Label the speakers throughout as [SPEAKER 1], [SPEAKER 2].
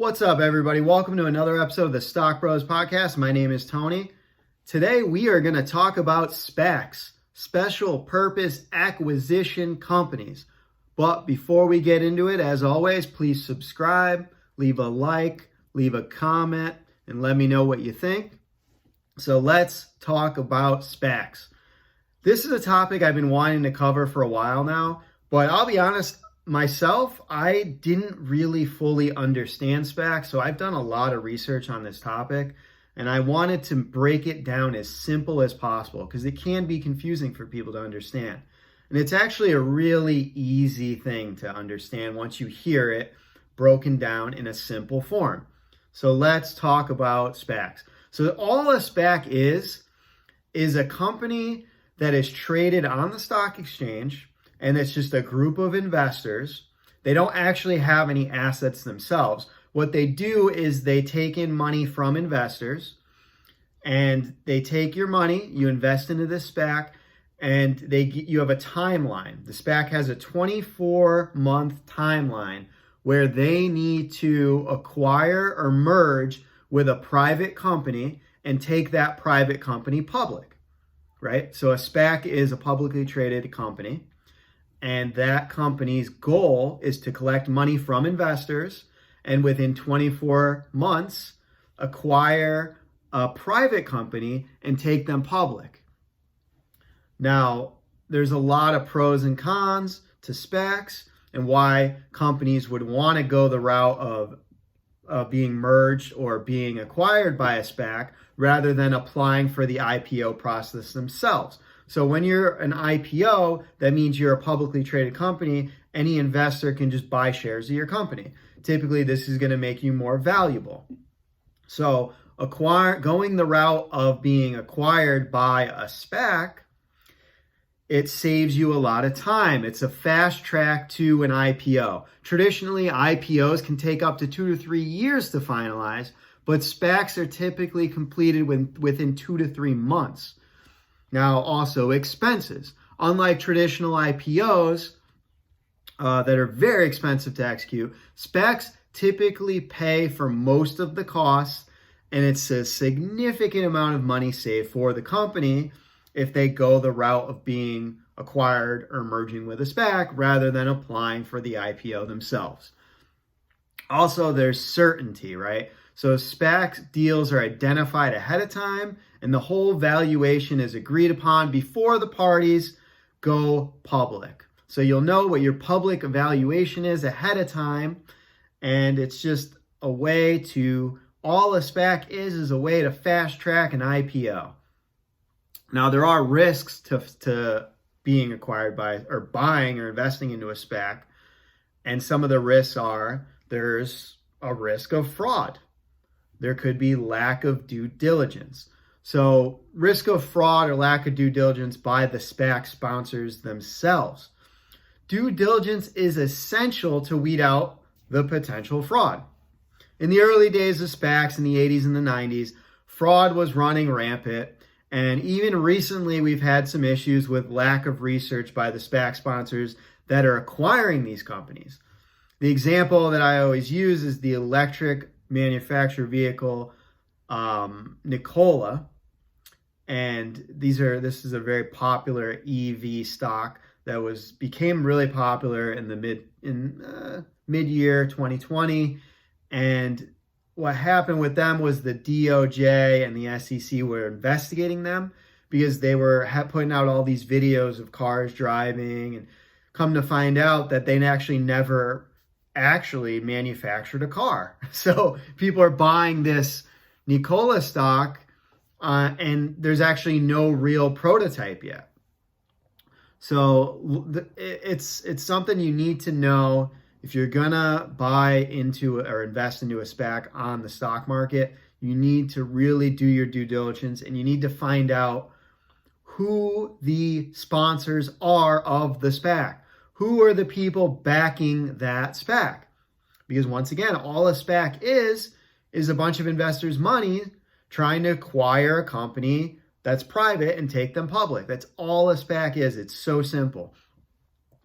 [SPEAKER 1] What's up, everybody? Welcome to another episode of the Stock Bros Podcast. My name is Tony. Today, we are going to talk about SPACs, special purpose acquisition companies. But before we get into it, as always, please subscribe, leave a like, leave a comment, and let me know what you think. So let's talk about SPACs. This is a topic I've been wanting to cover for a while now, but I'll be honest, myself, I didn't really fully understand SPACs, so I've done a lot of research on this topic, and I wanted to break it down as simple as possible because it can be confusing for people to understand. And it's actually a really easy thing to understand once you hear it broken down in a simple form. So let's talk about SPACs. So all a SPAC is a company that is traded on the stock exchange, and it's just a group of investors. They don't actually have any assets themselves. What they do is they take in money from investors, and they take your money, you invest into this SPAC, and you have a timeline. The SPAC has a 24-month timeline where they need to acquire or merge with a private company and take that private company public, right? So a SPAC is a publicly traded company. And that company's goal is to collect money from investors and within 24 months, acquire a private company and take them public. Now, there's a lot of pros and cons to SPACs and why companies would want to go the route of being merged or being acquired by a SPAC rather than applying for the IPO process themselves. So when you're an IPO, that means you're a publicly traded company. Any investor can just buy shares of your company. Typically, this is going to make you more valuable. So going the route of being acquired by a SPAC, it saves you a lot of time. It's a fast track to an IPO. Traditionally, IPOs can take up to 2 to 3 years to finalize, but SPACs are typically completed within 2 to 3 months. Now, also expenses. Unlike traditional IPOs that are very expensive to execute, SPACs typically pay for most of the costs, and it's a significant amount of money saved for the company if they go the route of being acquired or merging with a SPAC rather than applying for the IPO themselves. Also, there's certainty, right? So SPAC deals are identified ahead of time, and the whole valuation is agreed upon before the parties go public. So you'll know what your public evaluation is ahead of time, and it's just a way to, all a SPAC is a way to fast track an IPO. Now, there are risks to being acquired by or buying or investing into a SPAC, and some of the risks are there's a risk of fraud. There could be lack of due diligence. So risk of fraud or lack of due diligence by the SPAC sponsors themselves. Due diligence is essential to weed out the potential fraud. In the early days of SPACs in the 80s and the 90s, fraud was running rampant. And even recently, we've had some issues with lack of research by the SPAC sponsors that are acquiring these companies. The example that I always use is the electric manufactured vehicle Nikola, and this is a very popular EV stock that became really popular in the mid-year 2020. And what happened with them was the DOJ and the SEC were investigating them because they were putting out all these videos of cars driving, and come to find out that they actually never actually manufactured a car. So people are buying this Nikola stock and there's actually no real prototype yet. So it's something you need to know if you're gonna buy into or invest into a SPAC on the stock market. You need to really do your due diligence, and you need to find out who the sponsors are of the SPAC. Who are the people backing that SPAC? Because once again, all a SPAC is a bunch of investors' money trying to acquire a company that's private and take them public. That's all a SPAC is. It's so simple.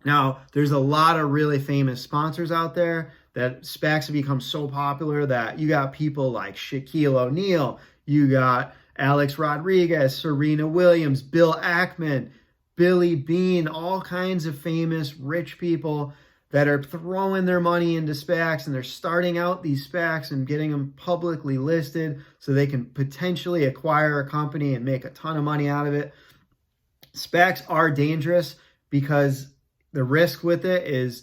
[SPEAKER 1] Now, there's a lot of really famous sponsors out there that SPACs have become so popular that you got people like Shaquille O'Neal, you got Alex Rodriguez, Serena Williams, Bill Ackman, Billy Bean, all kinds of famous rich people that are throwing their money into SPACs, and they're starting out these SPACs and getting them publicly listed so they can potentially acquire a company and make a ton of money out of it. SPACs are dangerous because the risk with it is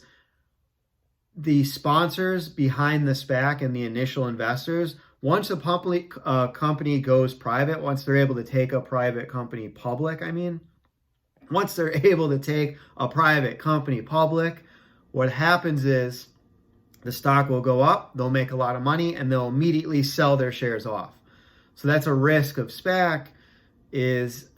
[SPEAKER 1] the sponsors behind the SPAC and the initial investors. Once a company goes private, once they're able to take a private company public, once they're able to take a private company public, what happens is the stock will go up, they'll make a lot of money, and they'll immediately sell their shares off. So that's a risk of SPAC. Is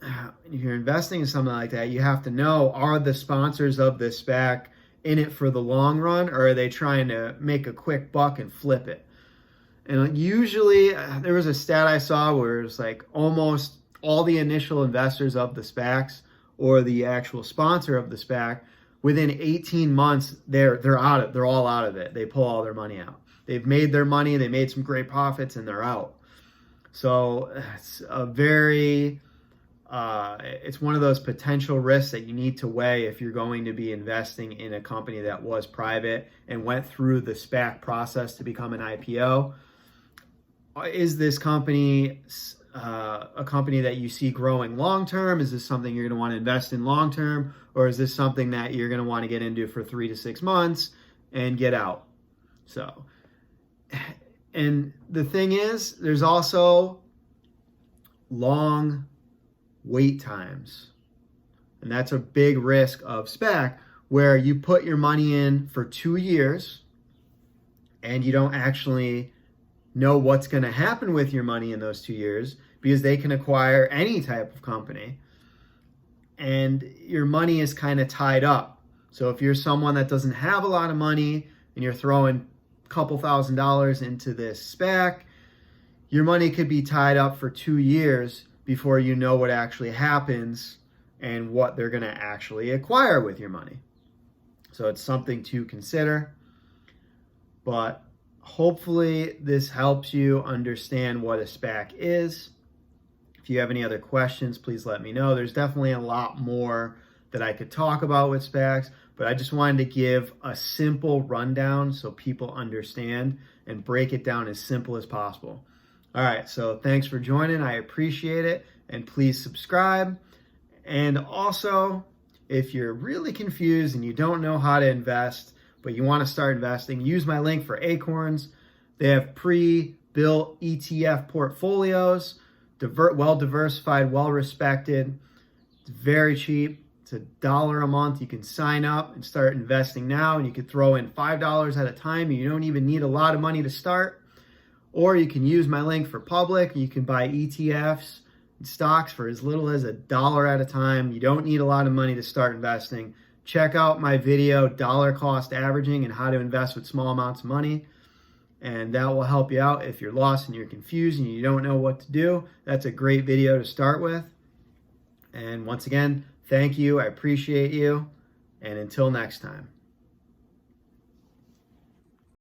[SPEAKER 1] if you're investing in something like that, you have to know, are the sponsors of this SPAC in it for the long run, or are they trying to make a quick buck and flip it? And usually, there was a stat I saw where it was like almost all the initial investors of the SPACs or the actual sponsor of the SPAC, within 18 months, they're all out of it. They pull all their money out. They've made their money, they made some great profits, and they're out. So it's it's one of those potential risks that you need to weigh if you're going to be investing in a company that was private and went through the SPAC process to become an IPO. Is this company a company that you see growing long-term? Is this something you're going to want to invest in long-term? Or is this something that you're going to want to get into for 3 to 6 months and get out? So, and the thing is, there's also long wait times. And that's a big risk of SPAC, where you put your money in for 2 years and you don't actually know what's going to happen with your money in those 2 years, because they can acquire any type of company and your money is kind of tied up. So if you're someone that doesn't have a lot of money and you're throwing a couple $1,000s into this SPAC, your money could be tied up for 2 years before you know what actually happens and what they're going to actually acquire with your money. So it's something to consider. But hopefully this helps you understand what a SPAC is. If you have any other questions, please let me know. There's definitely a lot more that I could talk about with SPACs, but I just wanted to give a simple rundown so people understand and break it down as simple as possible. All right, so thanks for joining. I appreciate it, and please subscribe. And also, if you're really confused and you don't know how to invest, but you want to start investing, use my link for Acorns. They have pre-built ETF portfolios, well diversified, well respected. It's very cheap. It's $1 a month. You can sign up and start investing now, and you can throw in $5 at a time. You don't even need a lot of money to start. Or you can use my link for public. You can buy ETFs and stocks for as little as $1 at a time. You don't need a lot of money to start investing. Check out my video, Dollar Cost Averaging and How to Invest with Small Amounts of Money. And that will help you out if you're lost and you're confused and you don't know what to do. That's a great video to start with. And once again, thank you. I appreciate you. And until next time.